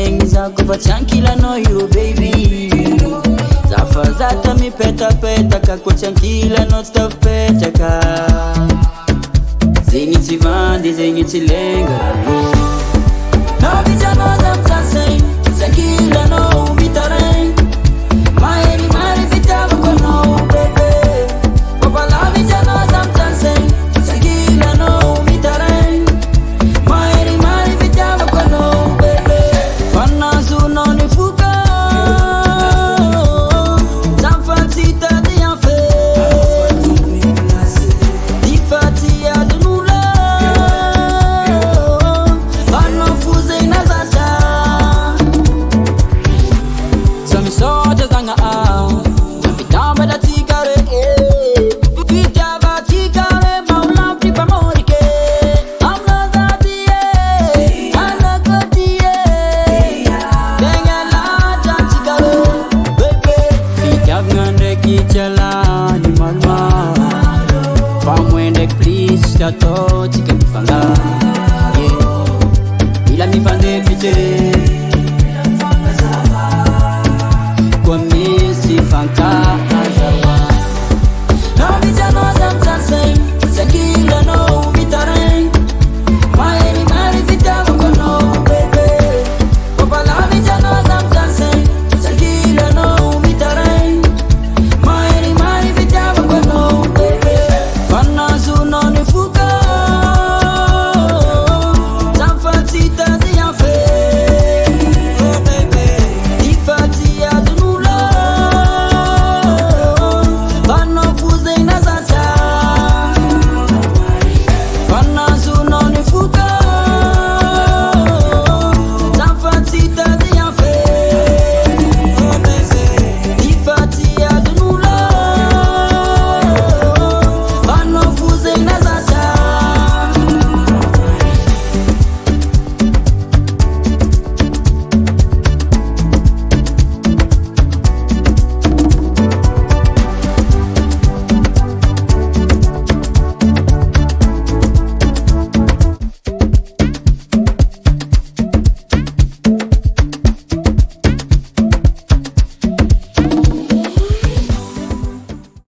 zegny za kofa tsy ankilanao iro baby. Zafazata mipetapetaka koa tsy ankilanao tsy tafipetraka. Zegny tsy vandy zegny tsy lenga navijanao za mitsasay tsy ankilanao mitaraigny. Mahery mary fitiavako anao bebe. Papalavijanao za mitsasay tsy ankilanao mitaraigny. Mahery mary fitiavako anao bebe. Fanazonao ny foka zamfatsitady anfe difaty adon'olo fanao fozay na zatra. Sa misaotra zagna vitambatra tsika re fitiavatsika re maolampi mpamorike amnazady anakoty tegna latra tsika re bebe. Fitiavagna ndraiky tsy alany maromaro fa moe ndraiky plisy atao